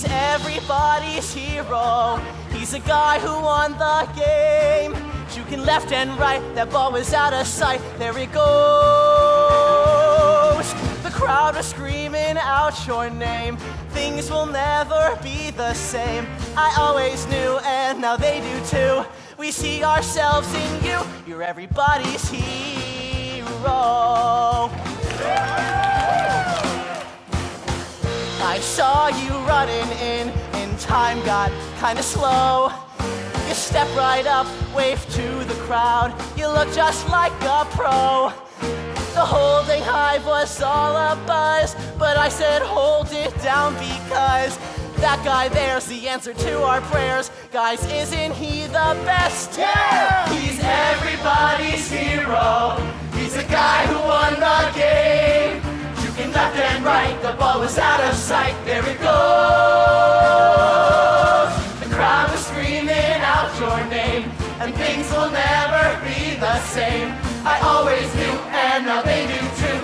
He's everybody's hero. He's a guy who won the game. Shooting left and right, that ball was out of sight. There it goes. The crowd was screaming out your name. Things will never be the same. I always knew, and now they do too. We see ourselves in you. You're everybody's hero. I saw you running in, and time got kinda slow. You step right up, wave to the crowd. You look just like a pro. The holding high was all a buzz, but I said hold it down because that guy there's the answer to our prayers. Guys, isn't he the best? Yeah! He's everybody's hero. He's the guy who won the game. Shooting left and right, the ball was out of sight. There it goes. The crowd was screaming out your name, and things will never be the same. I always knew, and now they do too.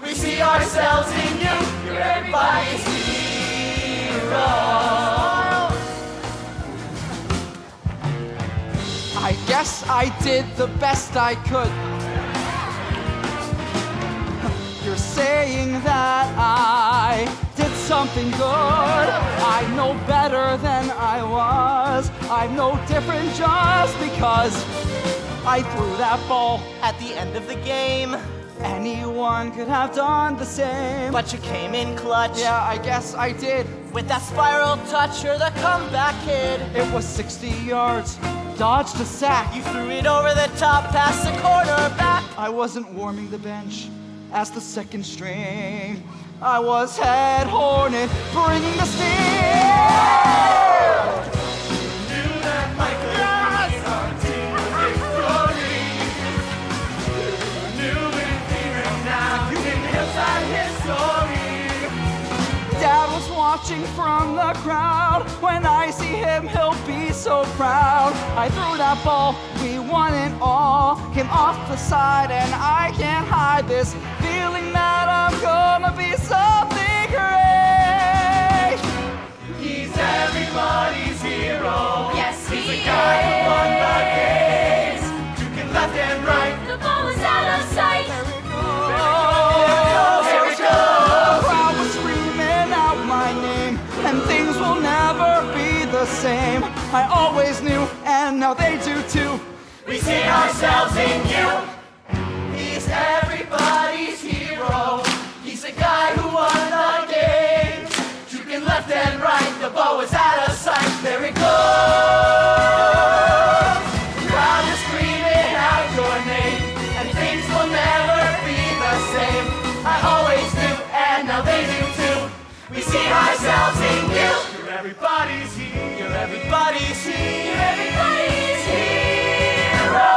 We see ourselves in you. You're everybody's hero. I guess I did the best I could. You're saying that I did something good. I know better than I was. I'm no different just because I threw that ball At the end of the game, anyone could have done the same. but you came in clutch. Yeah, I guess I did. With that spiral touch, you're the comeback kid. It was 60 yards, dodged a sack. You threw it over the top past the cornerback. I wasn't warming the bench as the second string. I was head hornet, bringing the sting. Dad was watching from the crowd. When I see him, he'll be so proud. I threw that ball, we won it all. Came off the side, and I can't hide this feeling that I'm gonna be something great. He's everybody's hero. Yes, He's he the guy who won the is. game. Shooting left and right. The ball was out of sight. Here we go. The crowd was screaming out my name, and things will never be the same. I always knew, and now they do too. We see ourselves in you. He's everybody's hero. He's the guy who won the game. Shooting left and right, the ball was out of sight. There it goes. The crowd is screaming out your name, and things will never be the same. I always knew, and now they do too. We see ourselves in you. You're everybody's hero. You're everybody's hero. You're everybody's hero.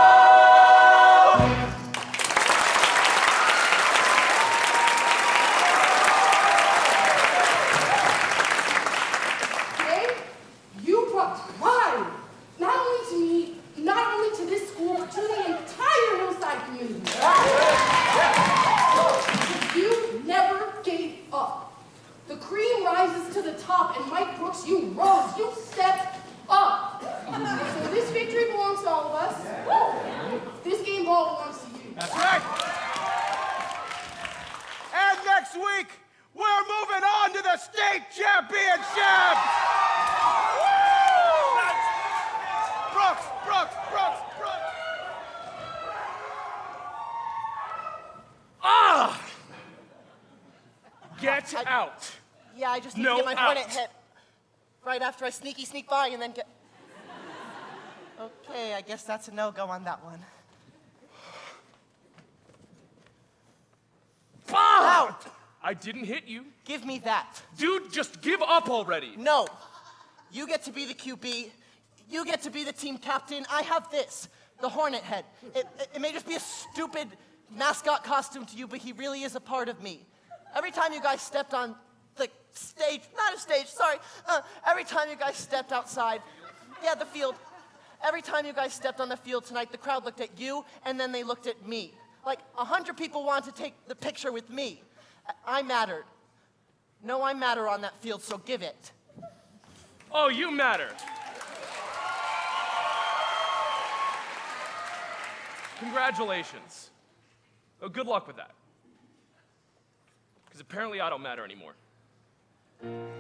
Today, you brought pride, not only to me, not only to this school, but to the entire Hillside community. You never gave up. The cream rises to the top, and Mike Brooks, you rose. You stepped up. So this victory belongs to all of us. This game ball belongs to you. That's right. And next week, we're moving on to the state championships. Woo! Brooks. Ah! Get out. Yeah, I just need No to get my hornet out. hit right after I sneak by and then get... Okay, I guess that's a no-go on that one. Out! I didn't hit you. Give me that. Dude, just give up already. No. You get to be the QB. You get to be the team captain. I have this, the hornet head. It may just be a stupid mascot costume to you, but he really is a part of me. Every time you guys stepped on the stage, not a stage, sorry. Every time you guys stepped outside, yeah, the field. Every time you guys stepped on the field tonight, the crowd looked at you, and then they looked at me. Like 100 people wanted to take the picture with me. I mattered. No, I matter on that field, so give it. Oh, you matter. Congratulations. Oh, good luck with that. Because apparently I don't matter anymore.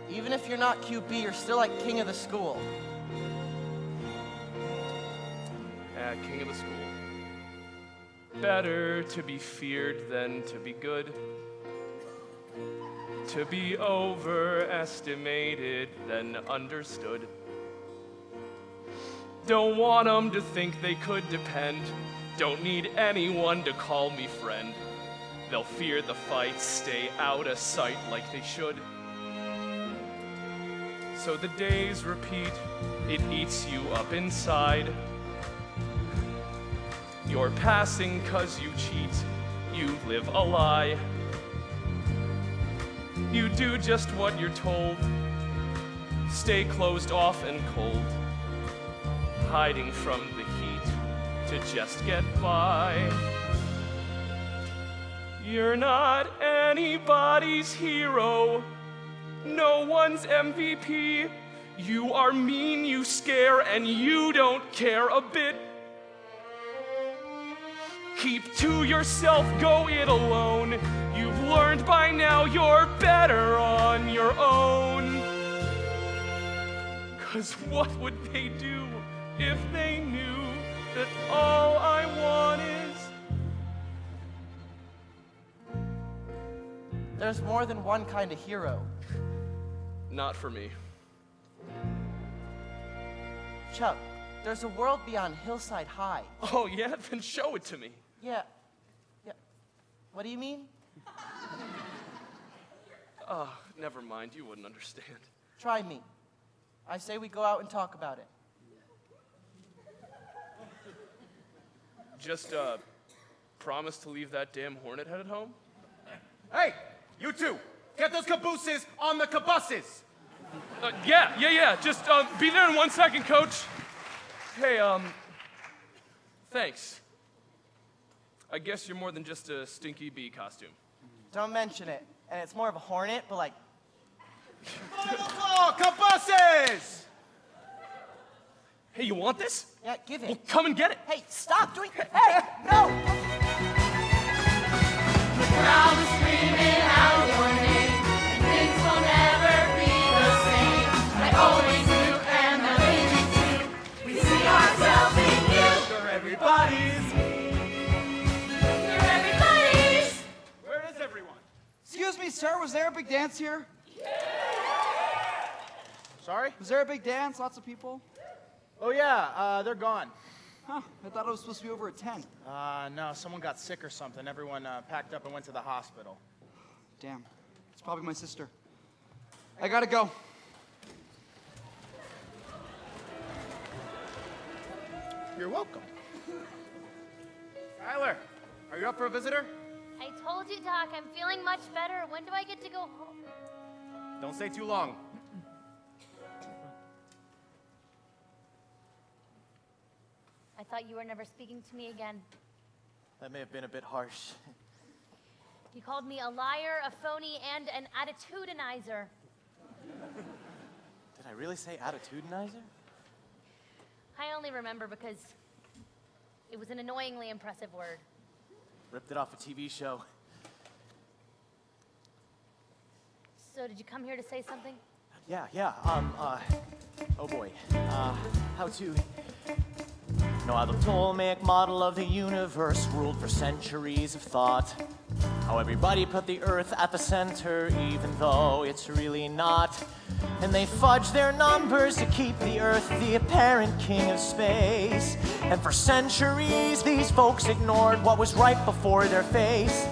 Even if you're not QB, you're still like king of the school. King of the school. Better to be feared than to be good. To be overestimated than understood. Don't want 'em to think they could depend. Don't need anyone to call me friend. They'll fear the fight, stay out of sight like they should. So the days repeat, it eats you up inside. You're passing 'cause you cheat, you live a lie. You do just what you're told, stay closed off and cold, hiding from the heat to just get by. You're not anybody's hero, no one's MVP. You are mean, you scare, and you don't care a bit. Keep to yourself, go it alone. You've learned by now you're better on your own. 'Cause what would they do if they knew that all I want is... There's more than one kind of hero. Not for me. Chuck, there's a world beyond Hillside High. Oh yeah? Then show it to me. Yeah. What do you mean? Never mind, you wouldn't understand. Try me. I say we go out and talk about it. Just, promise to leave that damn hornet head at home? Hey, you two, get those cabooses on the cabuses. Yeah. Just, be there in 1 second, coach. Hey, thanks. I guess you're more than just a stinky bee costume. Don't mention it. And it's more of a hornet, but like... Final call, cabuses! Hey, you want this? Yeah, give Well, it. come and get it. Hey, stop doing... Hey, no! The crowd is screaming out your name, and things will never be the same. I always knew, and I made you too. We see ourselves in you. You're everybody's. You're everybody's. Where is everyone? Excuse me, sir, was there a big dance here? Sorry? Was there a big dance? Lots of people? Oh yeah, they're gone. Huh, I thought it was supposed to be over at 10. No, someone got sick or something. Everyone packed up and went to the hospital. Damn, it's probably my sister. I gotta go. You're welcome. Tyler, are you up for a visitor? I told you, Doc, I'm feeling much better. When do I get to go home? Don't stay too long. I thought you were never speaking to me again. That may have been a bit harsh. You called me a liar, a phony, and an attitudinizer. Did I really say attitudinizer? I only remember because it was an annoyingly impressive word. Ripped it off a TV show. So did you come here to say something? Yeah. Oh boy. How to... No other Ptolemaic model of the universe ruled for centuries of thought. How everybody put the Earth at the center, even though it's really not. And they fudge their numbers to keep the Earth the apparent king of space. And for centuries, these folks ignored what was right before their face.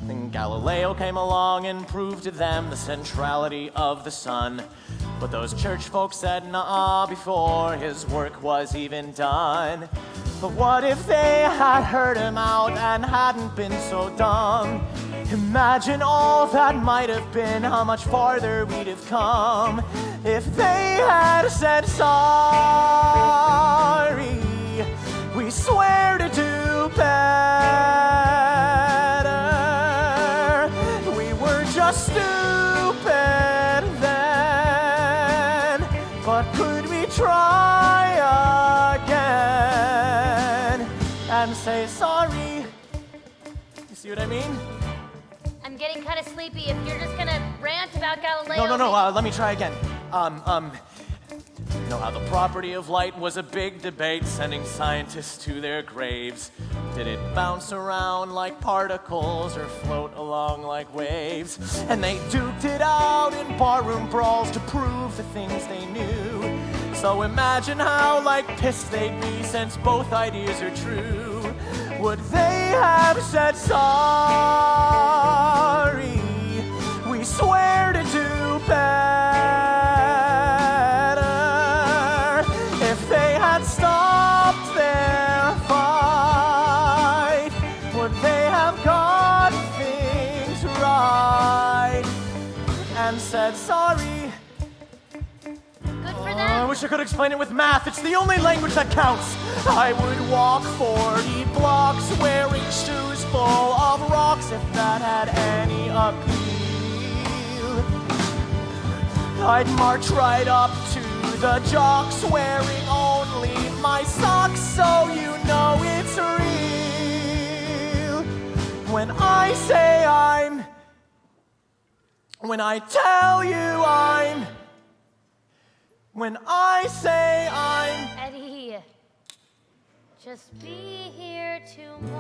Then Galileo came along and proved to them the centrality of the sun. But those church folks said nah before his work was even done. But what if they had heard him out and hadn't been so dumb? Imagine all that might have been, how much farther we'd have come if they had said sorry. We swear to do better. We were just stupid then, but say sorry. You see what I mean? I'm getting kind of sleepy. If you're just gonna rant about Galileo... No, let me try again. You know how the property of light was a big debate, sending scientists to their graves. Did it bounce around like particles or float along like waves? And they duked it out in barroom brawls to prove the things they knew. So imagine how like pissed they'd be since both ideas are true. Would they have said sorry? We swear to do better. If they had stopped their fight, would they have got things right and said sorry? Good for I them. wish I could explain it with math. It's the only language that counts. I would walk 40 blocks wearing shoes full of rocks if that had any appeal. I'd march right up to the jocks wearing only my socks, so you know it's real. When I say I'm, when I tell you I'm, when I say I'm... Eddie, just be here tomorrow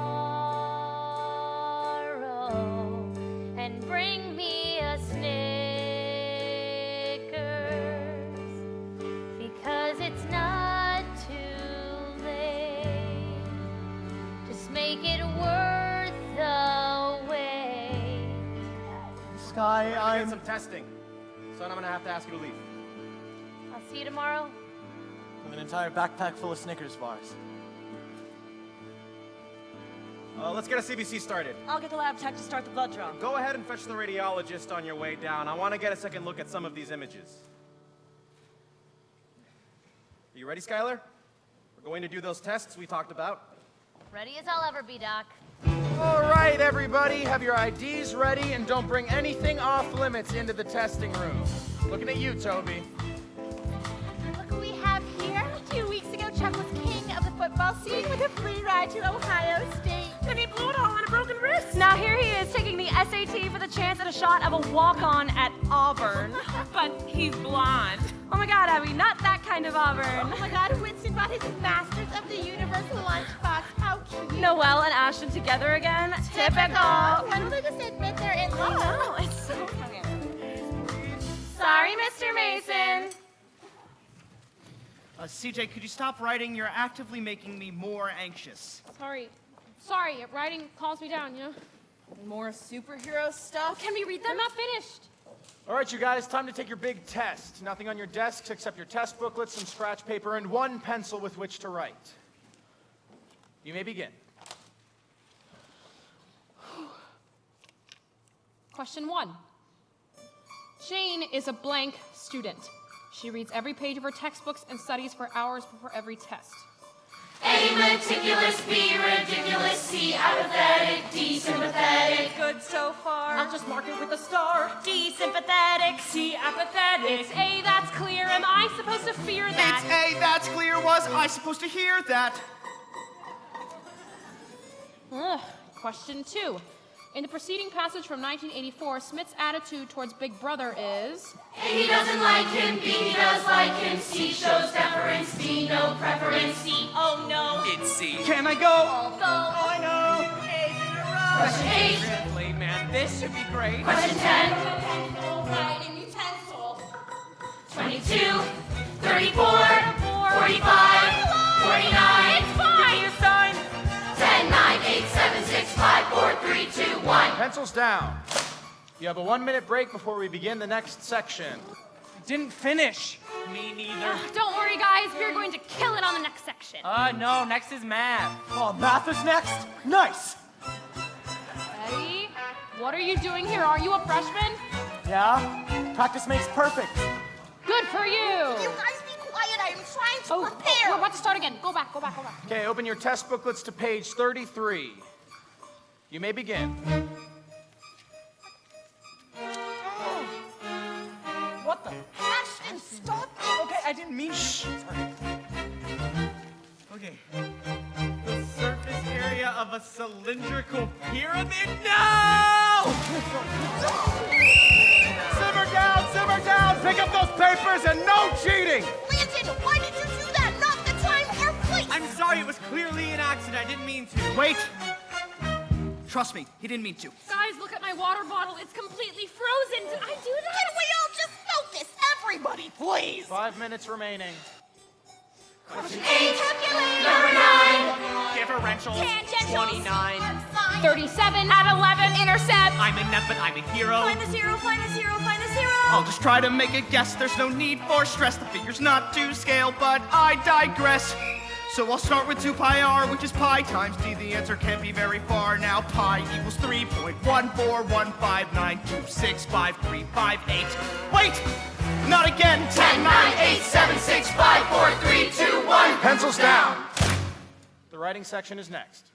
and bring me a Snickers, because it's not too late. Just make it worth the wait. Sky, Get I'm... some testing. Son, I'm gonna have to ask you to leave. I'll see you tomorrow. With an entire backpack full of Snickers bars. Let's get a CBC started. I'll get the lab tech to start the blood draw. Go ahead and fetch the radiologist on your way down. I want to get a second look at some of these images. Are you ready, Skylar? We're going to do those tests we talked about. Ready as I'll ever be, Doc. All right, everybody, have your IDs ready and don't bring anything off limits into the testing room. Looking at you, Toby. Look who we have here. 2 weeks ago, Chuck was king of the football scene with a free ride to Ohio State. Then he blew it all on a broken wrist. Now here he is taking the SAT for the chance at a shot of a walk-on at Auburn. But he's blonde. Oh my God, Abby, not that kind of Auburn. Oh my God, Winston brought his Masters of the Universe lunchbox. How cute. Noelle and Ashton together again. Typical. Why don't they just admit they're in love? Oh, it's so funny. Sorry, Mr. Mason. CJ, could you stop writing? You're actively making me more anxious. Sorry, writing calms me down, you know? More superhero stuff? Can we read them? I'm not finished. All right, you guys, time to take your big test. Nothing on your desks except your test booklet, some scratch paper, and one pencil with which to write. You may begin. Question 1. Jane is a blank student. She reads every page of her textbooks and studies for hours before every test. A, meticulous, B, ridiculous, C, apathetic, D, sympathetic. Good so far. I'll just mark it with a star. D, sympathetic. C, apathetic. It's A, that's clear. Am I supposed to fear that? It's A, that's clear. Was I supposed to hear that? Question 2. In the preceding passage from 1984, Smith's attitude towards Big Brother is... A, he doesn't like him, B, he does like him, C, shows deference, D, no preference, C. Oh no. It's C. Can I go? Go. Oh, I know. A's in a row. Question 8. Translate, man. This should be great. Question 10. Pencil, writing utensil. 22, 34, 45, 49. It's fine. Your sign. 10, 9, 8, 7, 6, 5, 4, 3, 2, 1. Pencils down. You have a 1-minute break before we begin the next section. Didn't finish. Me neither. Don't worry, guys. We're going to kill it on the next section. No, next is math. Oh, math is next? Nice! Eddie, what are you doing here? Are you a freshman? Yeah? Practice makes perfect. Good for you. You guys be quiet. I am trying to prepare. We're about to start again. Go back. Okay, open your test booklets to page 33. You may begin. What the? Ashton, stop. Okay, I didn't mean. Shh. Sorry. Okay. The surface area of a cylindrical pyramid? No! Simmer down! Pick up those papers and no cheating! Landon, why did you do that? Not the time or place! I'm sorry, it was clearly an accident. I didn't mean to. Wait! Trust me, he didn't mean to. Guys, look at my water bottle. It's completely frozen. Did I do that? Can we all just focus? Everybody, please! 5 minutes remaining. Question 8. Number 9. Differential. Tangentials. 29. 37 at 11. Intercept. I'm a net, but I'm a hero. Find the 0, find the 0, find the 0. I'll just try to make a guess. There's no need for stress. The figure's not to scale, but I digress. So I'll start with 2 pi r, which is pi times d. The answer can't be very far now. Pi equals 3.14159265358. Wait! Not again! 10, 9, 8, 7, 6, 5, 4, 3, 2, 1. Pencils down! The writing section is next.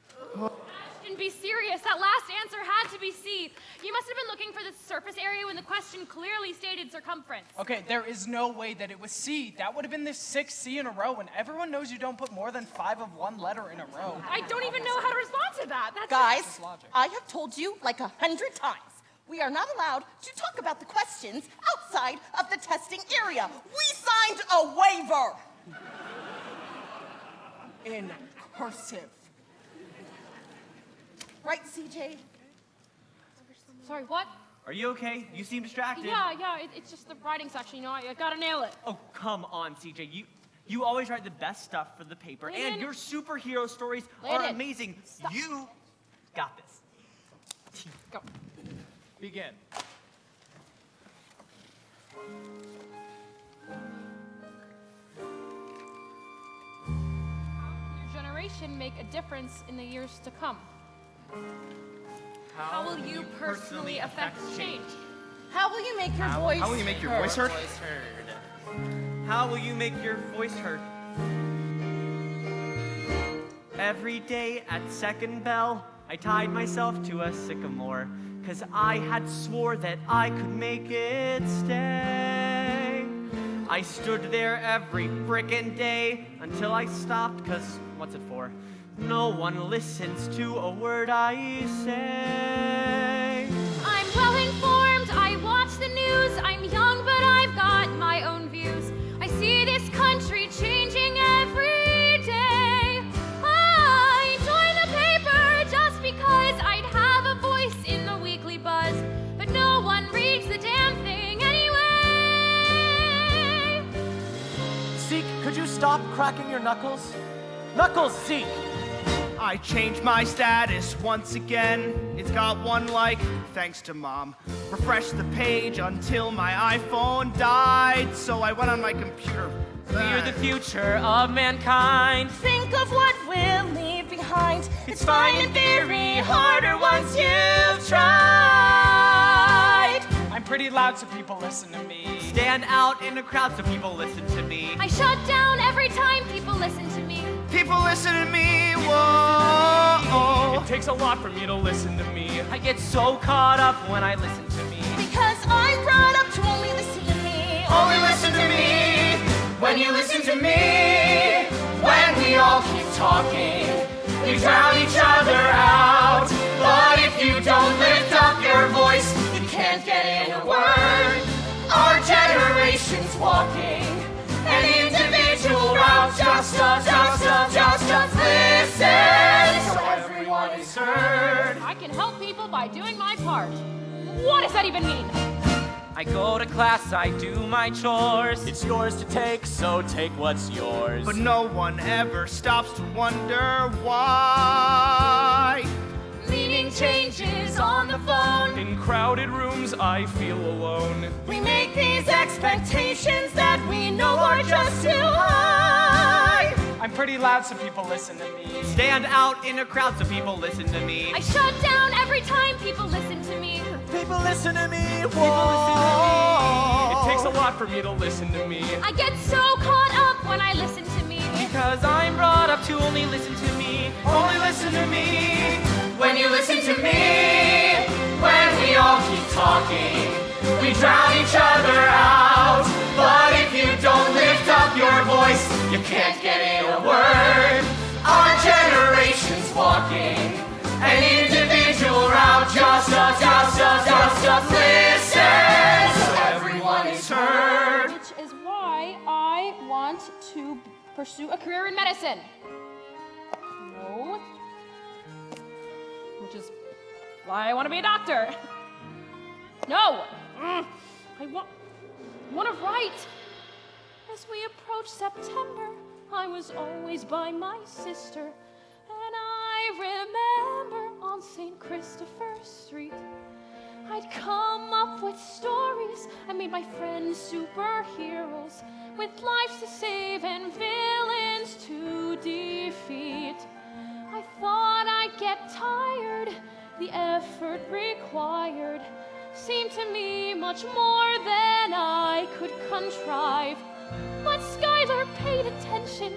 And be serious. That last answer had to be C. You must have been looking for the surface area when the question clearly stated circumference. Okay, there is no way that it was C. That would have been the 6th C in a row, and everyone knows you don't put more than 5 of one letter in a row. I don't even know how to respond to that. That's Guys, just logic. I have told you like 100 times. We are not allowed to talk about the questions outside of the testing area. We signed a waiver. In cursive. Right, CJ? Sorry, what? Are you okay? You seem distracted. Yeah, it's just the writing section, you know, I gotta nail it. Oh, come on, CJ. You always write the best stuff for the paper, Landon. and your superhero stories are Landon. amazing. Stop. You got this. Go. Begin. Your generation make a difference in the years to come. How will you personally affect change? How will you make your voice How will you make your voice heard? How will you make your voice heard? Every day at second bell, I tied myself to a sycamore, 'cause I had swore that I could make it stay. I stood there every frickin' day until I stopped, 'cause what's it for? No one listens to a word I say. I'm well informed, I watch the news. I'm young, but I've got my own views. I see this country changing every day. I join the paper just because I'd have a voice in the weekly buzz. But no one reads the damn thing anyway. Zeke, could you stop cracking your knuckles? Knuckles, Zeke! I changed my status once again. It's got 1 like, thanks to Mom. Refreshed the page until my iPhone died, so I went on my computer. We're the future of mankind. Think of what we'll leave behind. It's fine in theory, harder once you've tried. I'm pretty loud so people listen to me. Stand out in a crowd so people listen to me. I shut down every time people listen to me. People listen to me, whoa. It takes a lot for me to listen to me. I get so caught up when I listen to me. Because I'm brought up to only listen to me. Only listen to me when you listen to me. When we all keep talking, we drown each other out. But if you don't lift up your voice, you can't get in a word. Our generation's walking an individual route. Just listen so everyone is heard. I can help people by doing my part. What does that even mean? I go to class, I do my chores. It's yours to take, so take what's yours. But no one ever stops to wonder why. Meaning changes on the phone. In crowded rooms, I feel alone. We make these expectations that we know are just too high. I'm pretty loud so people listen to me. Stand out in a crowd so people listen to me. I shut down every time people listen to me. People listen to me. It takes a lot for me to listen to me. I get so caught up when I listen to me. Because I'm brought up to only listen to me. Only listen to me when you listen to me. When we all keep talking, we drown each other out. But if you don't lift up your voice, you can't get in a word. Our generation's walking pursue a career in medicine. No. Which is why I want to be a doctor. No. I want to write. As we approached September, I was always by my sister. And I remember on St. Christopher Street, I'd come up with stories. I made my friends superheroes with lives to save and villains to defeat. I thought I'd get tired. The effort required seemed to me much more than I could contrive. But Skylar paid attention.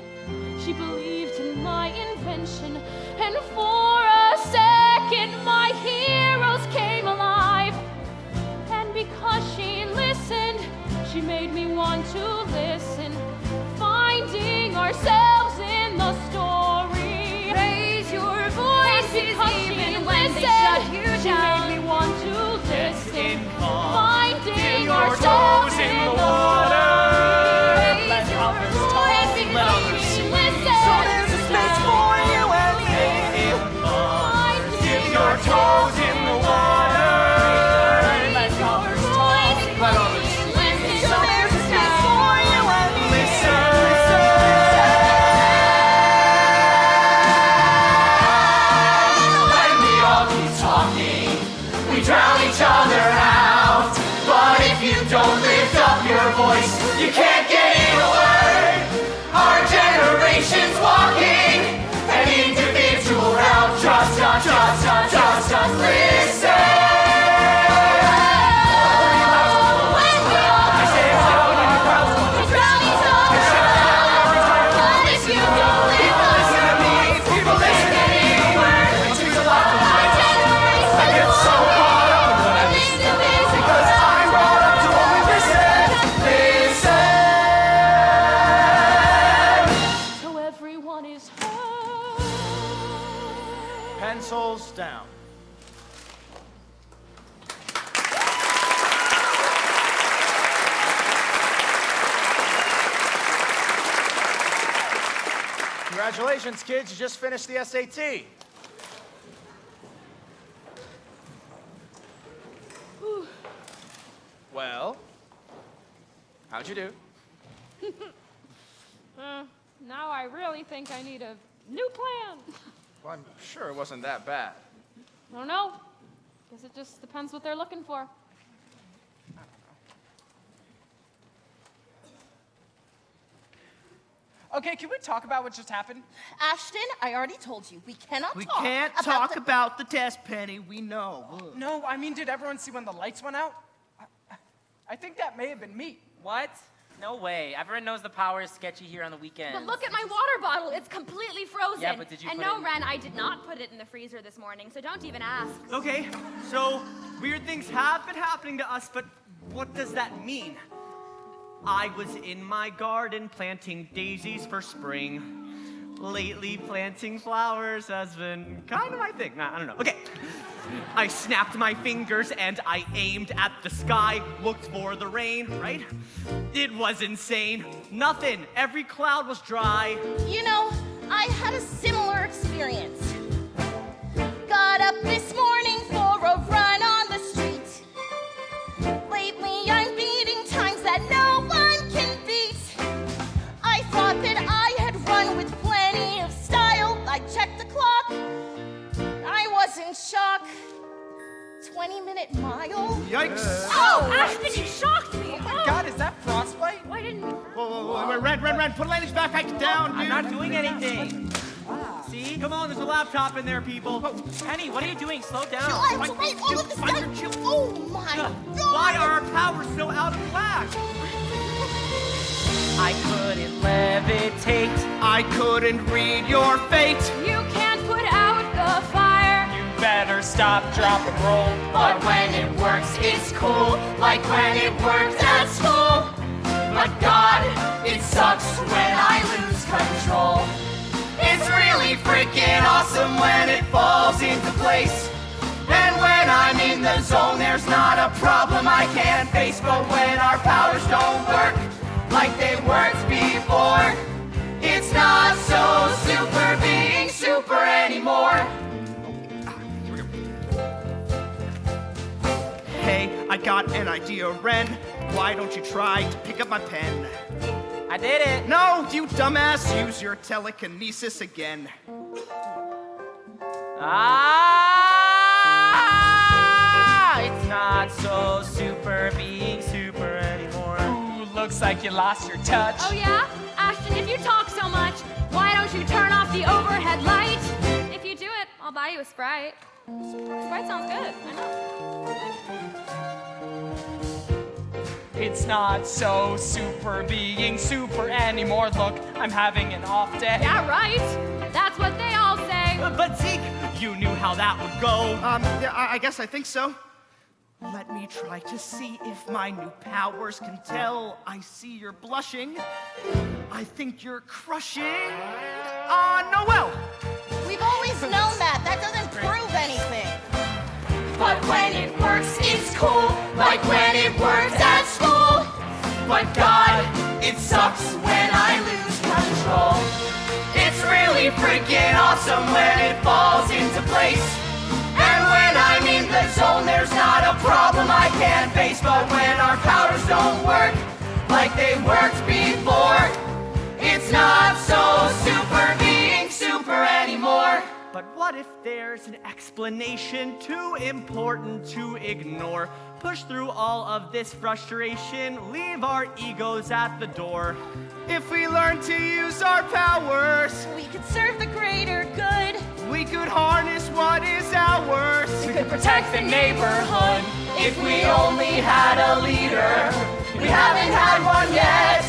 She believed in my invention. And for a second, my heroes came alive. And because she listened, she made me want to listen. Finding ourselves in the story. Raise your voices even when they shut you down. She made me want to listen. Finding ourselves in the water. Raise your voices even listen. So there's a space for you and me. Dip your toes in the water. Let others talk. Let others listen. So there's a space for you and me. Listen. When we all keep talking, we drown each other out. But if you don't lift up your voice, you can't get in a word. Our generation's walking an individual route. Just listen. Pencils down. Congratulations, kids. You just finished the SAT. Well, how'd you do? Now I really think I need a new plan. Well, I'm sure it wasn't that bad. I don't know. Guess it just depends what they're looking for. Okay, can we talk about what just happened? Ashton, I already told you, we cannot We talk can't talk about the test, Penny. We know. Ugh. No, I mean, did everyone see when the lights went out? I think that may have been me. What? No way. Everyone knows the power is sketchy here on the weekends. But look at my water bottle. It's completely frozen. Yeah, but did you And put no, it in- Ren, I did not put it in the freezer this morning, so don't even ask. Okay, so weird things have been happening to us, but what does that mean? I was in my garden planting daisies for spring. Lately, planting flowers has been kind of my thing. I don't know. Okay. I snapped my fingers and I aimed at the sky, looked for the rain, right? It was insane. Nothing. Every cloud was dry. You know, I had a similar experience. Got up this morning for a run on the street. Lately, I'm beating times that no one can beat. I thought that I had run with plenty of style. I checked the clock. I was in shock. 20-minute mile? Yikes. Oh! Ashton, you shocked me! Oh my God, is that frostbite? Why didn't you? Whoa, Ren, put Landis' backpack down, dude. I'm not doing anything. See? Come on, there's a laptop in there, people. Penny, what are you doing? Slow down. I have to write all of this down. Oh my God! Why are our powers so out of whack? I couldn't levitate. I couldn't read your fate. You can't put out the fire. You better stop, drop, and roll. But when it works, it's cool, like when it worked at school. But God, it sucks when I lose control. It's really freaking awesome when it falls into place. And when I'm in the zone, there's not a problem I can't face. But when our powers don't work like they worked before, it It's not so super being super anymore. Hey, I got an idea, Ren. Why don't you try to pick up my pen? I did it. No, you dumbass, use your telekinesis again. It's not so super being super anymore. Ooh, looks like you lost your touch. Oh yeah? Ashton, if you talk so much, why don't you turn off the overhead light? If you do it, I'll buy you a Sprite. Sprite sounds good, I know. It's not so super being super anymore. Look, I'm having an off day. Yeah, right. That's what they all say. But Zeke, you knew how that would go. Yeah, I guess I think so. Let me try to see if my new powers can tell. I see you're blushing. I think you're crushing. Noel. We've always known that. That doesn't prove anything. But when it works, it's cool. Like when it works at school. But God, it sucks when I lose control. It's really freaking awesome when it falls into place. And when I'm in the zone, there's not a problem I can't face. But when our powers don't work like they worked before, it's not so super being super anymore. But what if there's an explanation too important to ignore? Push through all of this frustration, leave our egos at the door. If we learn to use our powers, we could serve the greater good. We could harness what is ours. We could protect the neighborhood. If we only had a leader. We haven't had one yet.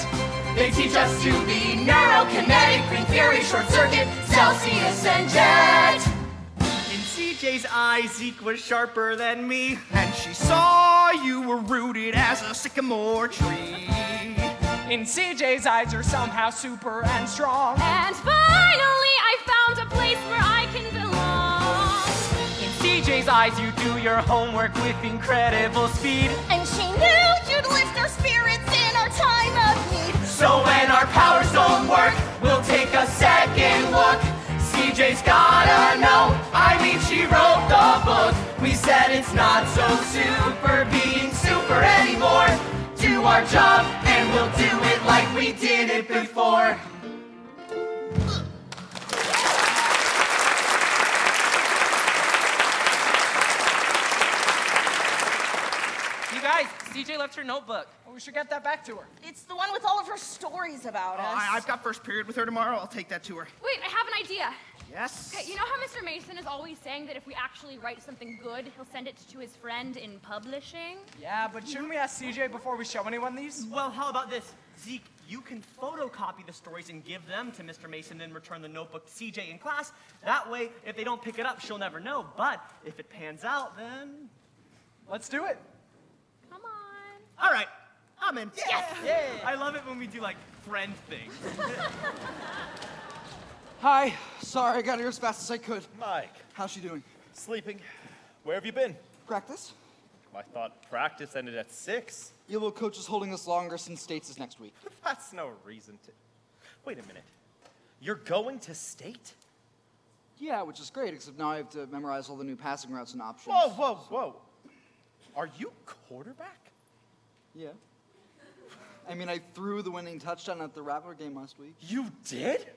They teach us to be neurokinetic, green fury, short circuit, Celsius and jet. In CJ's eyes, Zeke was sharper than me, and she saw you were rooted as a sycamore tree. In CJ's eyes, you're somehow super and strong. And finally, I found a place where I can belong. In CJ's eyes, you do your homework with incredible speed. And she knew you'd lift our spirits in our time of need. So when our powers don't work, we'll take a second look. CJ's gotta know, I mean she wrote the book. We said it's not so super being super anymore. Do our job and we'll do it like we did it before. You guys, CJ left her notebook. Well, we should get that back to her. It's the one with all of her stories about us. I've got first period with her tomorrow. I'll take that to her. Wait, I have an idea. Yes? Okay, you know how Mr. Mason is always saying that if we actually write something good, he'll send it to his friend in publishing? Yeah, but shouldn't we ask CJ before we show anyone these? Well, how about this? Zeke, you can photocopy the stories and give them to Mr. Mason, then return the notebook to CJ in class. That way, if they don't pick it up, she'll never know. But if it pans out, then... Let's do it. Come on. All right, I'm in. Yes! Yeah. I love it when we do, like, friend things. Hi. Sorry, I got here as fast as I could. Mike. How's she doing? Sleeping. Where have you been? Practice? I thought practice ended at 6. Yeah, well, coach is holding us longer since States is next week. That's no reason to... Wait a minute. You're going to State? Yeah, which is great, except now I have to memorize all the new passing routes and options. Whoa, whoa, whoa. Are you quarterback? Yeah. I mean, I threw the winning touchdown at the Rattler game last week. You did?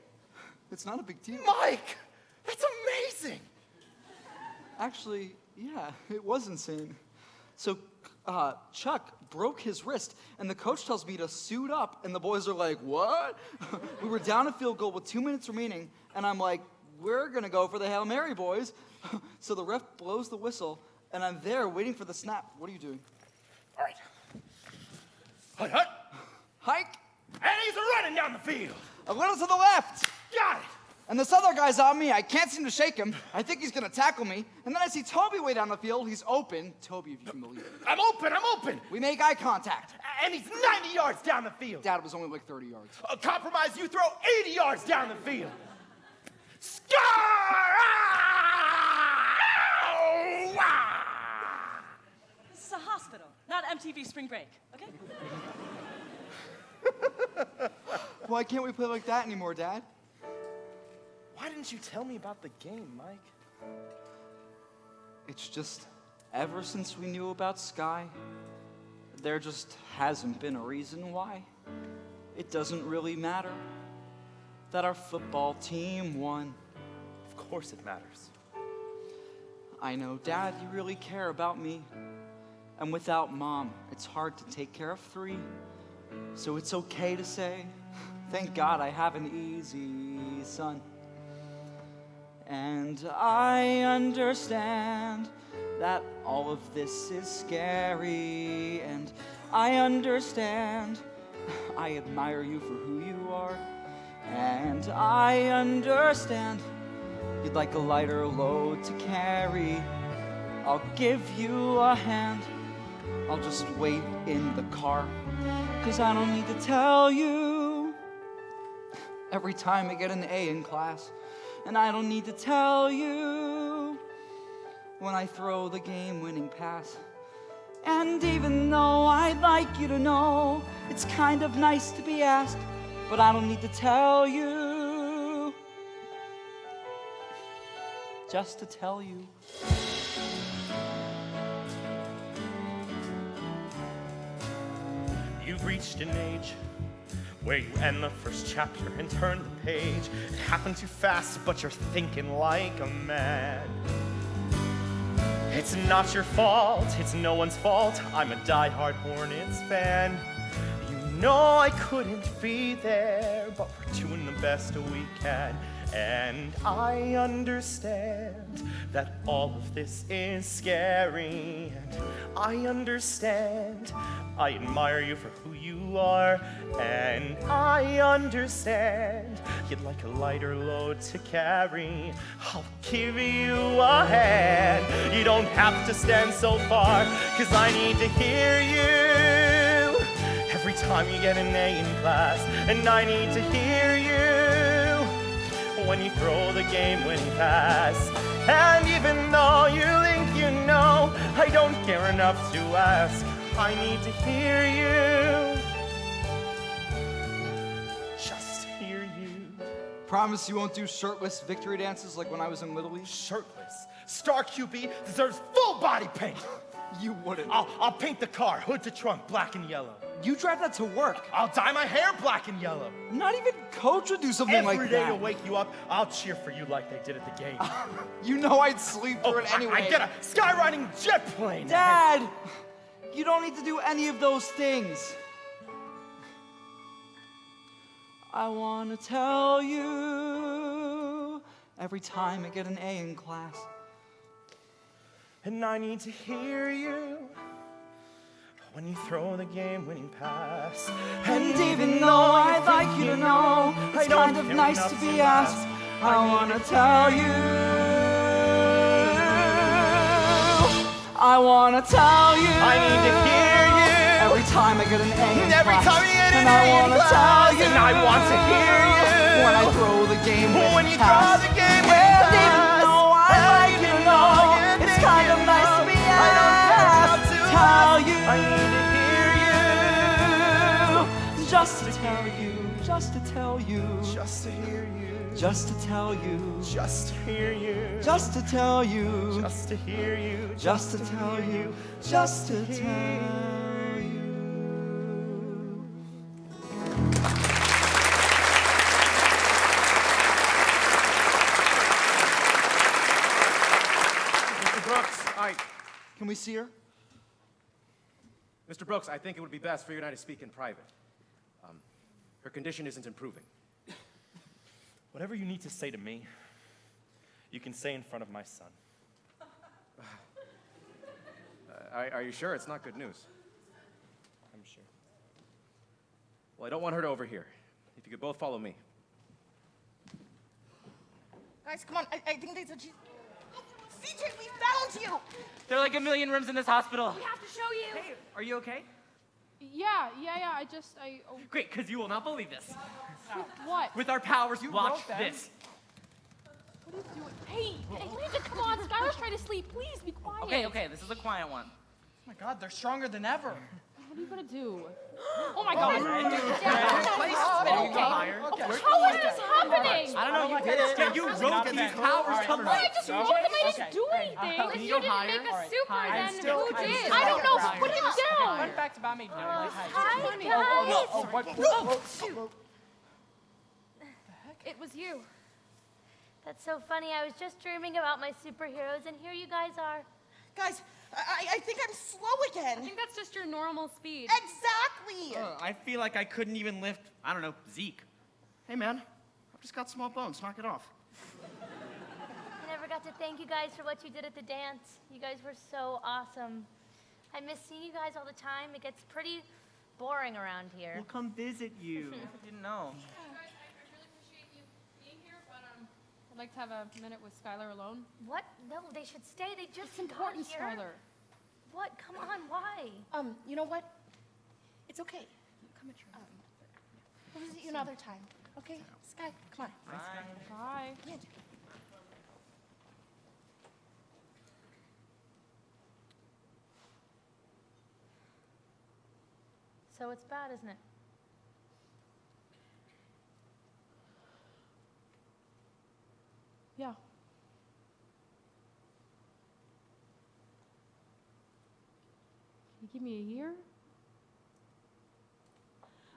It's not a big deal. Mike! That's amazing! Actually, yeah, it was insane. So, Chuck broke his wrist, and the coach tells me to suit up, and the boys are like, what? We were down a field goal with 2 minutes remaining, and I'm like, we're gonna go for the Hail Mary, boys. So the ref blows the whistle, and I'm there waiting for the snap. What are you doing? All right. Hut, hut. Hike. And he's running down the field. A little to the left. Got it. And this other guy's on me. I can't seem to shake him. I think he's gonna tackle me. And then I see Toby way down the field. He's open. Toby, if you can believe it. I'm open. We make eye contact. And he's 90 yards down the field. Dad, it was only like 30 yards. Compromise, you throw 80 yards down the field. Score! This is a hospital, not MTV Spring Break, okay? Why can't we play like that anymore, Dad? didn't you tell me about the game, Mike? It's just, ever since we knew about Sky, there just hasn't been a reason why. It doesn't really matter that our football team won. Of course it matters. I know, Dad, you really care about me. And without Mom, it's hard to take care of 3. So it's okay to say, thank God I have an easy son. And I understand that all of this is scary. And I understand, I admire you for who you are. And I understand you'd like a lighter load to carry. I'll give you a hand. I'll just wait in the car. 'Cause I don't need to tell you every time I get an A in class. And I don't need to tell you when I throw the game-winning pass. And even though I'd like you to know, it's kind of nice to be asked, but I don't need to tell you, just to tell you. You've reached an age where you end the first chapter and turn the page. It happened too fast, but you're thinking like a man. It's not your fault, it's no one's fault. I'm a die-hard Hornets fan. You know I couldn't be there, but we're doing the best we can. And I understand that all of this is scary. And I understand, I admire you for who you are. And I understand you'd like a lighter load to carry. I'll give you a hand. You don't have to stand so far, 'cause I need to hear you every time you get an A in class. And I need to hear you when you throw the game-winning pass. And even though you think you know, I don't care enough to ask. I need to hear you. Just hear you. Promise you won't do shirtless victory dances like when I was in Little League? Shirtless? Star QB deserves full body paint. You wouldn't. I'll paint the car, hood to trunk, black and yellow. You drive that to work. I'll dye my hair black and yellow. Not even Coach would do something like that. Every day to wake you up, I'll cheer for you like they did at the game. You know I'd sleep through it anyway. I get a skywriting jet plane. Dad, you don't need to do any of those things. I want to tell you every time I get an A in class. And I need to hear you when you throw the game-winning pass. And even though I'd like you to know, it's kind of nice to be asked, I want to tell you. I want to tell you. I need to hear you every time I get an A in every class. time you get an and A I want in to tell you. And I want to hear you when I throw the game-winning when you pass. throw the game-winning and pass. Even though I'd like you to know, it's kind of nice to be asked. Tell you. I need to hear you. Just to tell you. Just to tell you. Just to hear you. Just to tell you. Just to hear you. Just to tell you. Just to hear you. Just to tell you. Just to tell you. Mr. Brooks, Can we see her? Mr. Brooks, I think it would be best for you and I to speak in private. Her condition isn't improving. Whatever you need to say to me, you can say in front of my son. Are you sure it's not good news? I'm sure. Well, I don't want her to overhear. If you could both follow me. Guys, come on. I think they said she's... CJ, we found you! There are like a million rooms in this hospital. We have to show you. Hey, are you okay? Yeah. Oh, Great, because you will not believe this. with what? With our powers, watch wrote them. this. What are you doing? Hey, Linda, come on. Skylar's trying to sleep. Please be quiet. Okay, this is a quiet one. Oh my God, they're stronger than ever. What are you gonna do? Oh my God! How is this happening? I don't know, you did it. Yeah, you wrote these powers to I life. just wrote them, I didn't do anything. If you didn't make a super, then who did? I don't know, put him down. Run back to Baim. Hi, guys. It was you. That's so funny. I was just dreaming about my superheroes, and here you guys are. Guys, I think I'm slow again. I think that's just your normal speed. Exactly. I feel like I couldn't even lift, I don't know, Zeke. Hey, man, I've just got small bones. Knock it off. I never got to thank you guys for what you did at the dance. You guys were so awesome. I miss seeing you guys all the time. It gets pretty boring around here. We'll come visit you. I didn't know. I'd like to have a minute with Skylar alone. What? No, they should stay. They just It's important, got here. Skylar. What? Come on, why? You know what? It's okay. Come at your We'll visit you another time. Okay? Sky, come on. Bye. Yeah. So it's bad, isn't it? Yeah. Can you give me a year?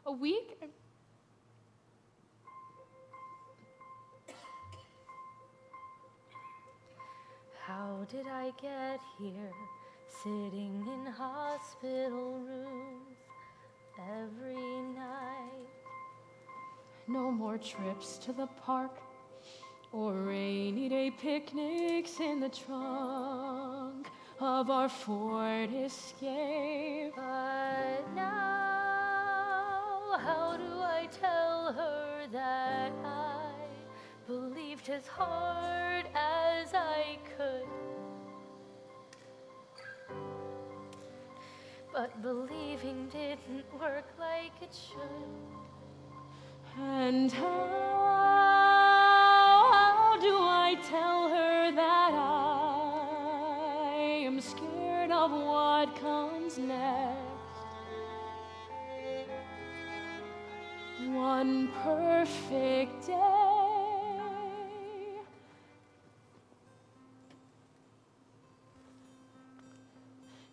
A week? How did I get here, sitting in hospital rooms every night? No more trips to the park or rainy day picnics in the trunk of our Ford Escape. But now, how do I tell her that I believed as hard as I could? But believing didn't work like it should. And how do I tell her that I am scared of what comes next? One perfect day.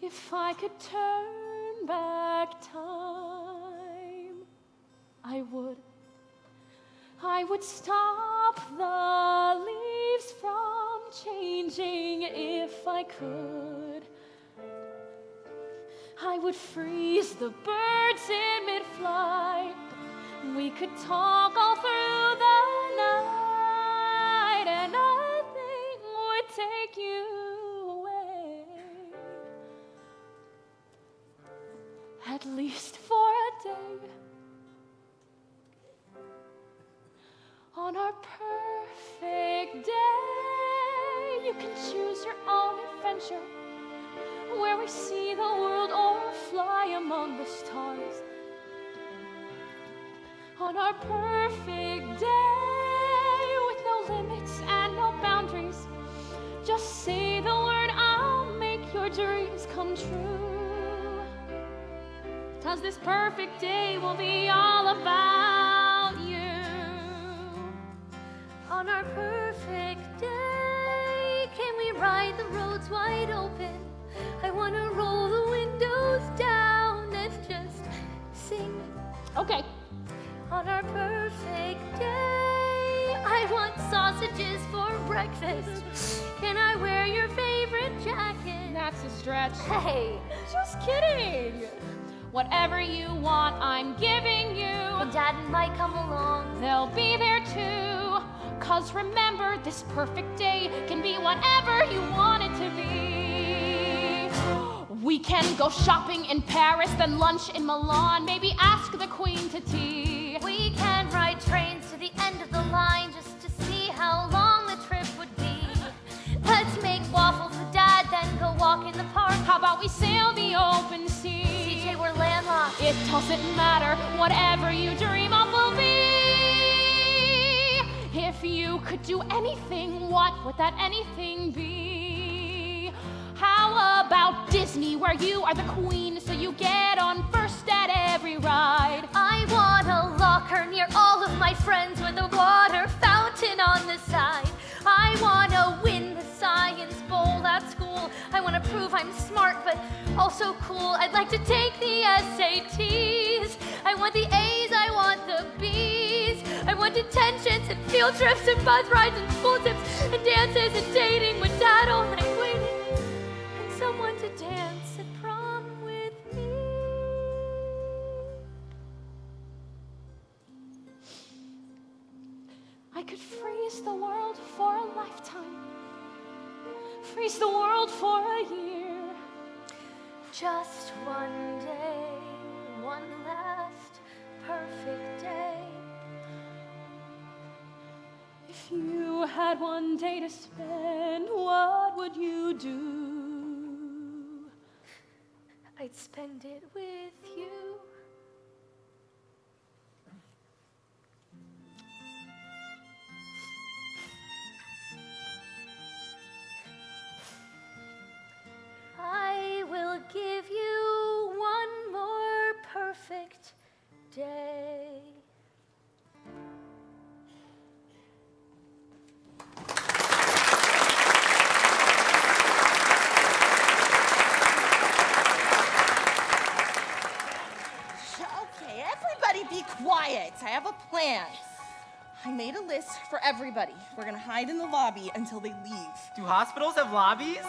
If I could turn back time, I would stop the leaves from changing if I could. I would freeze the birds in mid-flight. We could talk all through the night, and nothing would take you away. At least for a day. On our perfect day, you can choose your own adventure, where we see the world or fly among the stars. On our perfect day, with no limits and no boundaries, just say the word, I'll make your dreams come true. 'Cause this perfect day will be all about you. On our perfect day, can we ride the roads wide open? I want to roll the windows down and just sing. Okay. On our perfect day, I want sausages for breakfast. Can I wear your favorite jacket? That's a stretch. Hey, Just kidding. Whatever you want, I'm giving you. and Dad might come along. They'll be there too. 'Cause remember, this perfect day can be whatever you want it to be. We can go shopping in Paris, then lunch in Milan, maybe ask the Queen to tea. We can ride trains to the end of the line just to see how long the trip would be. Let's make waffles with Dad, then go walk in the park. How about we sail the open sea? CJ, we're landlocked. It doesn't matter, whatever you dream of will be. If you could do anything, what would that anything be? How all about Disney, where you are the queen, so you get on first at every ride. I want a locker near all of my friends with a water fountain on the side. I want to win the science bowl at school. I want to prove I'm smart but also cool. I'd like to take the SATs. I want the A's, I want the B's. I want detentions and field trips and bus rides and school trips and dances and dating with Dad all night waiting. And someone to dance at prom with me. I could freeze the world for a lifetime. Freeze the world for a year. Just one day, one last perfect day. If you had one day to spend, what would you do? I'd spend it with you. I will give you one more perfect day. Okay, everybody be quiet. I have a plan. I made a list for everybody. We're gonna hide in the lobby until they leave. Do hospitals have lobbies?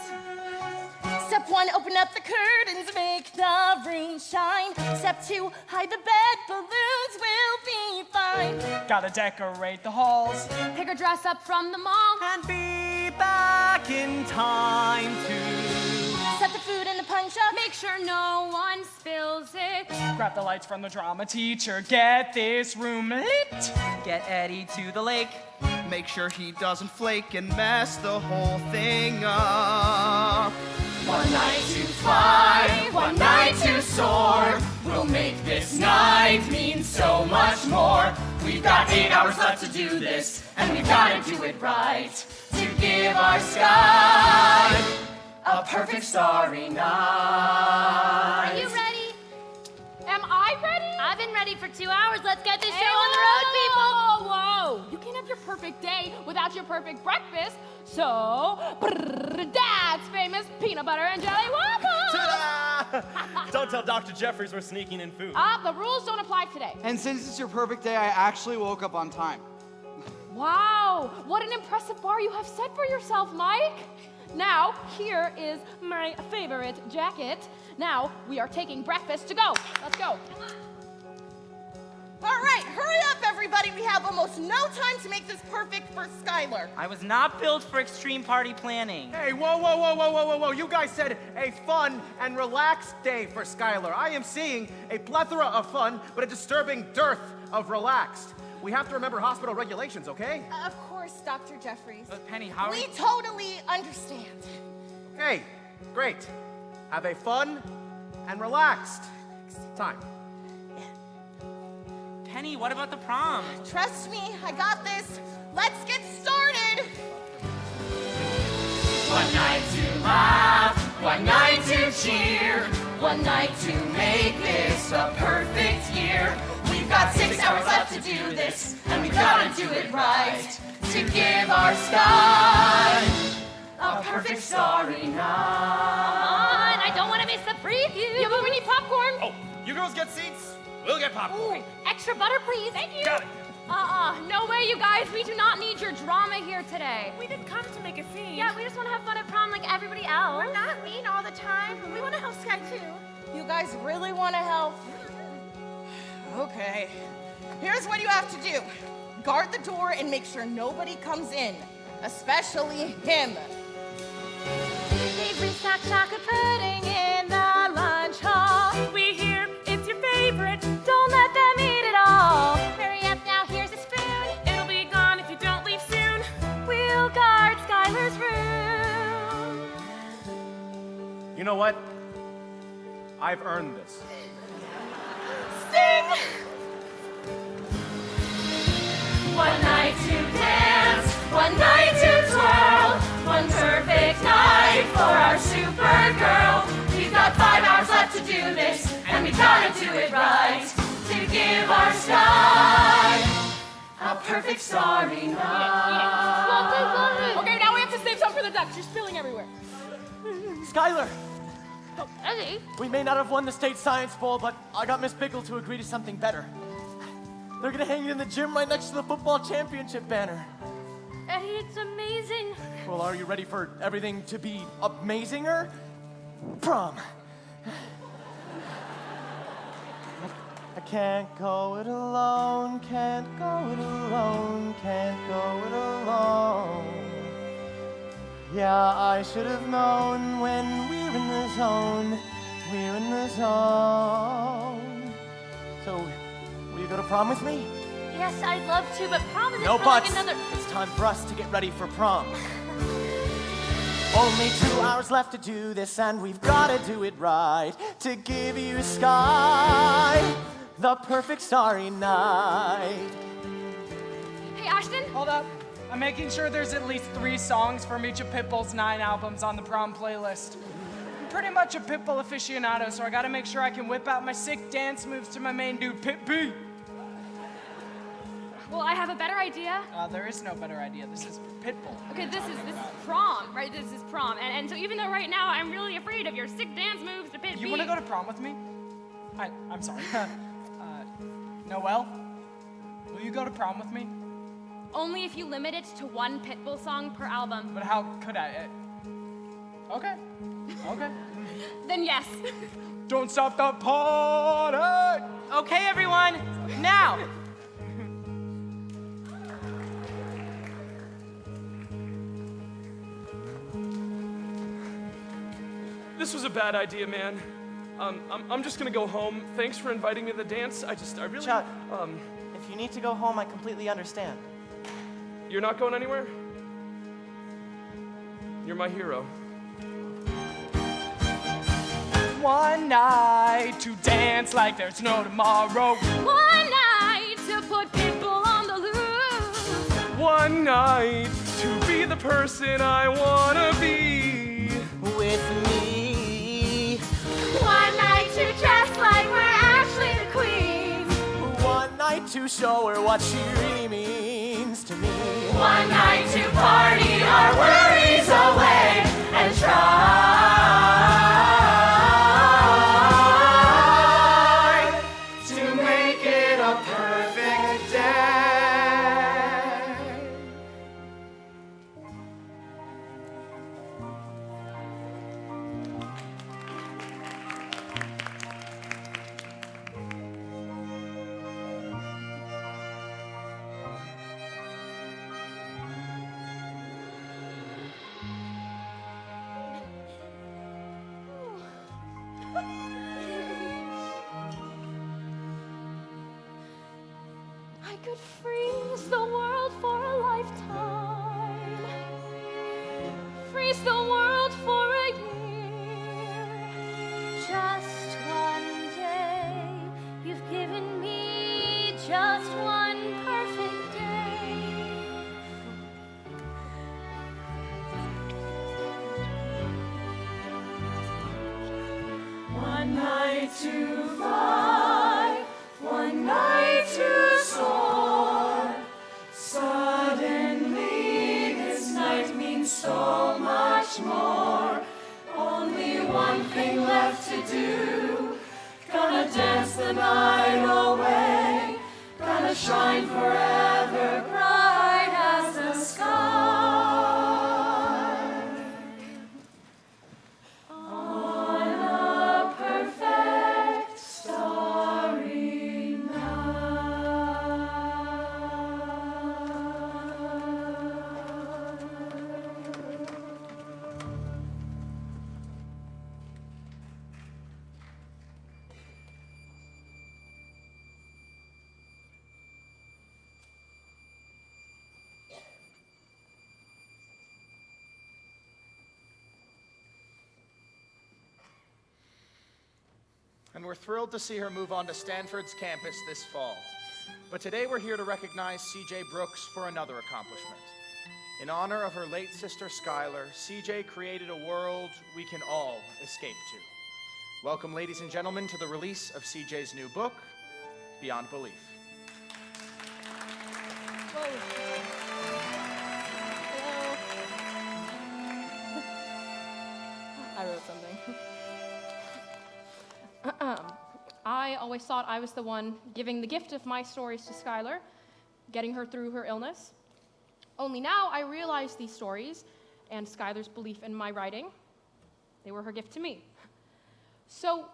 Step 1, open up the curtains, make the room shine. Step 2, hide the bed, balloons will be fine. Gotta decorate the halls. Pick a dress up from the mall. And be back in time to Set the food in the punch up. Make sure no one spills it. Grab the lights from the drama teacher. Get this room lit. get Eddie to the lake. Make sure he doesn't flake and mess the whole thing up. One night to fly, one night to soar. We'll make this night mean so much more. We've got 8 hours left to do this, and we've got to do it right. To give our sky a perfect starry night. Are you ready? Am I ready? I've been ready for 2 hours. Let's get this show on the road, people. Whoa! You can't have your perfect day without your perfect breakfast. So, Dad's famous peanut butter and jelly waffles. Ta-da! Don't tell Dr. Jeffries we're sneaking in food. The rules don't apply today. And since it's your perfect day, I actually woke up on time. Wow, what an impressive bar you have set for yourself, Mike. Now, here is my favorite jacket. Now, we are taking breakfast to go. Let's go. All right, hurry up, everybody. We have almost no time to make this perfect for Skylar. I was not built for extreme party planning. Hey, whoa. You guys said a fun and relaxed day for Skylar. I am seeing a plethora of fun, but a disturbing dearth of relaxed. We have to remember hospital regulations, okay? Of course, Dr. Jeffries. Penny, how are We you? totally understand. Okay, great. Have a fun and relaxed time. Penny, what about the prom? Trust me, I got this. Let's get started. One night to laugh, one night to cheer, one night to make this a perfect year. We've got 6 hours left to do this, and we've got to do it right. To give our sky a perfect starry night. I don't want to miss the preview. Yeah, but we need popcorn. Oh, you girls get seats? We'll get popcorn. Extra butter, please. Thank you. Got it. No way, you guys. We do not need your drama here today. We didn't come to make a scene. Yeah, we just want to have fun at prom like everybody else. We're not mean all the time. We want to help Sky too. You guys really want to help? Okay. Here's what you have to do. Guard the door and make sure nobody comes in, especially him. Favorite snack, chocolate pudding in the lunch hall. We hear it's your favorite. Don't let them eat it all. Hurry up now, here's a spoon. It'll be gone if you don't leave soon. We'll guard Skylar's room. You know what? I've earned this. Sing! One night to dance, one night to twirl, one perfect night for our Supergirl. perfect starry night. Okay, now we have to save some for the ducks. You're spilling everywhere. Skylar, Oh, Eddie. we may not have won the state science bowl, but I got Miss Pickle to agree to something better. They're gonna hang it in the gym right next to the football championship banner. Eddie, it's amazing. Well, are you ready for everything to be amazinger? Prom. I can't go it alone, can't go it alone, can't go it alone. Yeah, I should have known when we're in the zone, we're in the zone. So, will you go to prom with me? Yes, I'd love to, but prom is No for buts. like another... It's time for us to get ready for prom. Only 2 hours left to do this, and we've got to do it right to give you sky, the perfect starry night. Hey, Ashton? Hold up. I'm making sure there's at least 3 songs from each of Pitbull's 9 albums on the prom playlist. I'm pretty much a Pitbull aficionado, so I gotta make sure I can whip out my sick dance moves to my main dude, Pit B. Well, I have a better idea. There is no better idea. This is Pitbull. Okay, this is prom, right? This is prom. And so even though right now I'm really afraid of your sick dance moves to Pit B. You wanna go to prom with me? I'm sorry. Noelle, will you go to prom with me? Only if you limit it to 1 Pitbull song per album. But how could I? Okay. Then yes. Don't stop the party! Okay, everyone, now. This was a bad idea, man. I'm just gonna go home. Thanks for inviting me to the dance. I really... Chuck, if you need to go home, I completely understand. You're not going anywhere? You're my hero. One night to dance like there's no tomorrow. One night to put Pitbull on the loose. One night to be the person I wanna be. With me. One night to dress like we're Ashley the Queen. One night to show her what she really means to me. One night to party our worries away and try to make it a perfect day. I could freeze the world for a lifetime. Freeze the world for a year. Just one day. You've given me just one perfect day. One night to fly, one night to soar. Suddenly this night means so much more. Only one thing left to do. Gonna dance the night away. Gonna shine forever bright as the sky. On a perfect starry And we're thrilled to see her move on to Stanford's campus this fall. But today we're here to recognize CJ Brooks for another accomplishment. In honor of her late sister Skylar, CJ created a world we can all escape to. Welcome, ladies and gentlemen, to the release of CJ's new book, Beyond Belief. I wrote something. I always thought I was the one giving the gift of my stories to Skylar, getting her through her illness. Only now I realize these stories and Skylar's belief in my writing, they were her gift to me. So,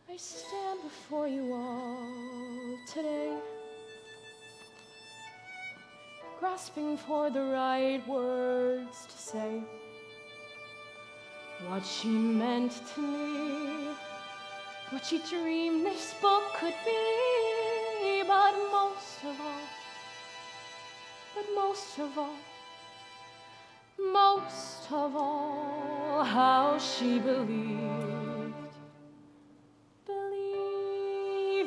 I stand before you all today, grasping for the right words to say. What she meant to me, what she dreamed this book could be, but most of all, how she believed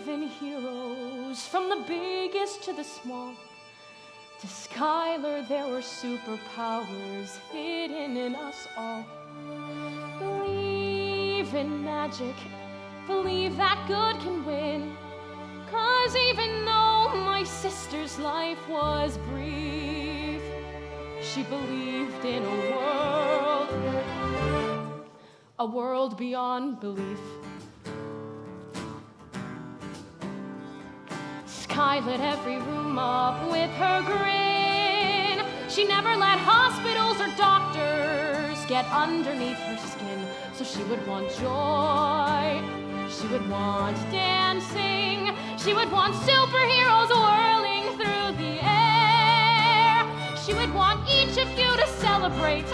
in heroes, from the biggest to the small. To Skylar there were superpowers hidden in us all. Believe in magic, believe that good can win. 'Cause even though my sister's life was brief, she believed in a world beyond belief. Sky lit every room up with her grin. She never let hospitals or doctors get underneath her skin. So she would want joy, she would want dancing, she would want superheroes whirling through the air. She would want each of you to celebrate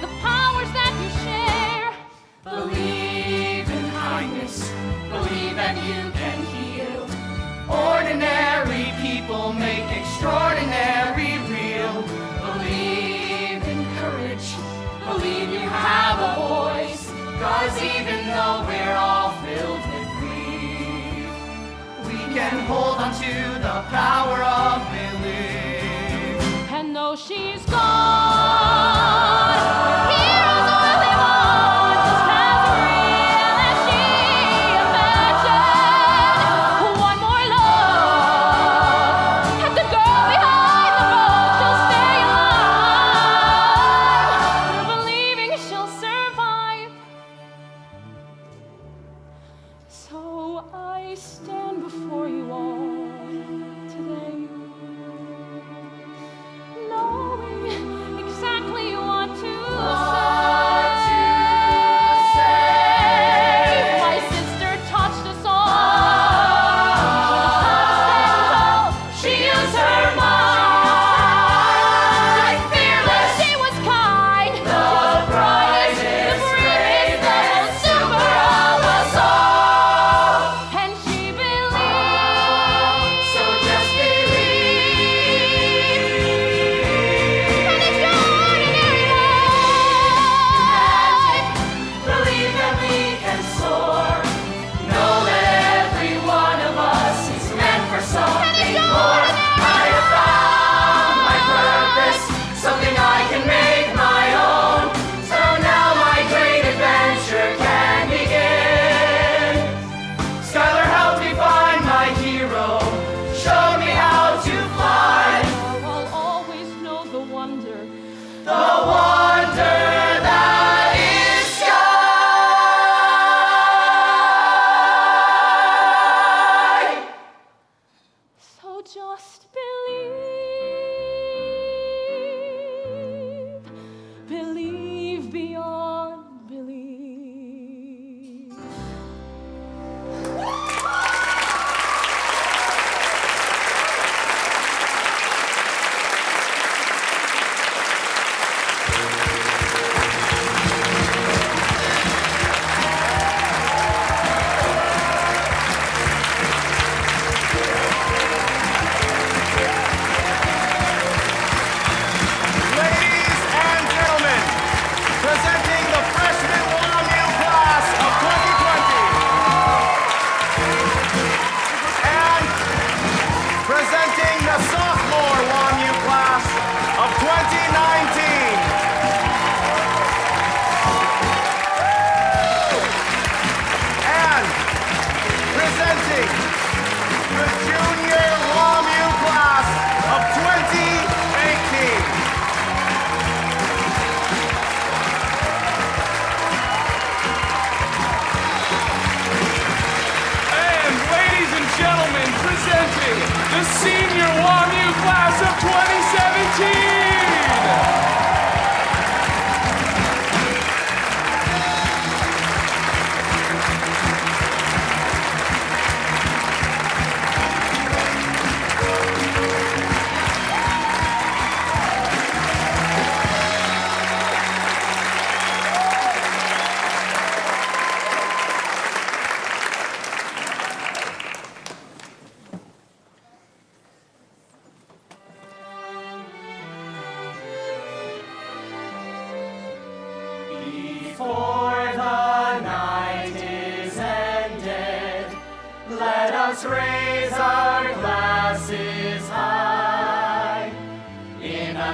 the powers that you share. Believe in kindness, believe and you can heal. Ordinary people make extraordinary real. Believe in courage, believe you have a voice. 'Cause even though we're all filled with grief, we can hold on to the power of belief. And though she's gone, heroes all they want, just as real as she imagined. One more look at the girl behind the road, she'll stay alive. Believing she'll survive. So I stand before you all today, knowing exactly what to say. My sister touched us all. She used her mind. Fearless, she was kind. The brightest, the bravest, the most super of us all. And she believed. So just believe. And extraordinary life. Believe that we can soar. Know that every one of us is meant for something more. I have found my purpose, something I can make my own. So now my great adventure can begin. Skylar helped me find my hero, showed me how to fly. I'll always know the wonder. The wonder that is sky. So just believe, believe beyond belief.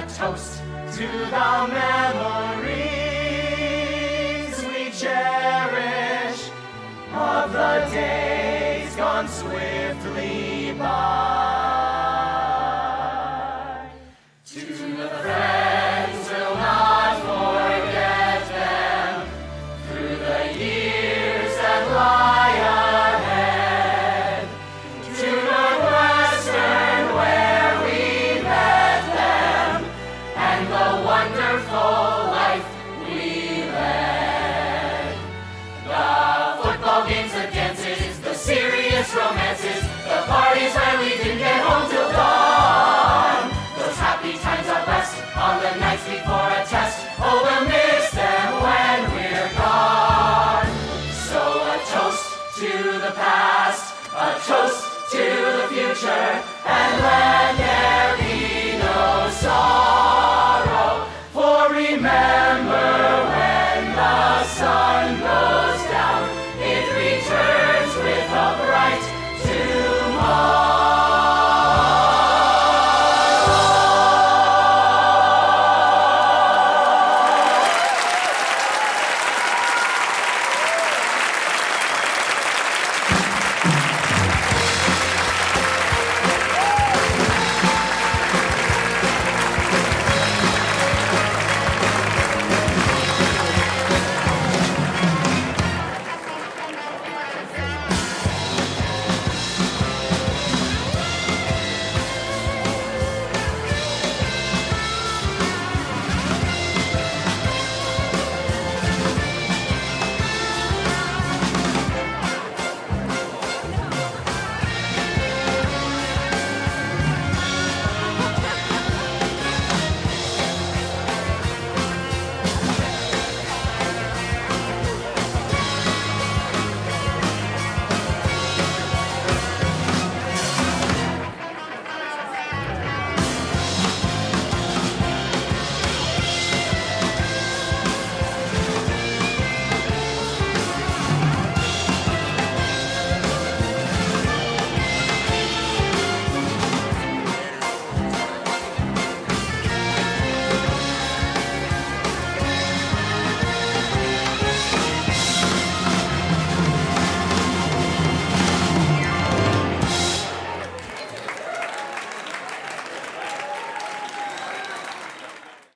toast to the memory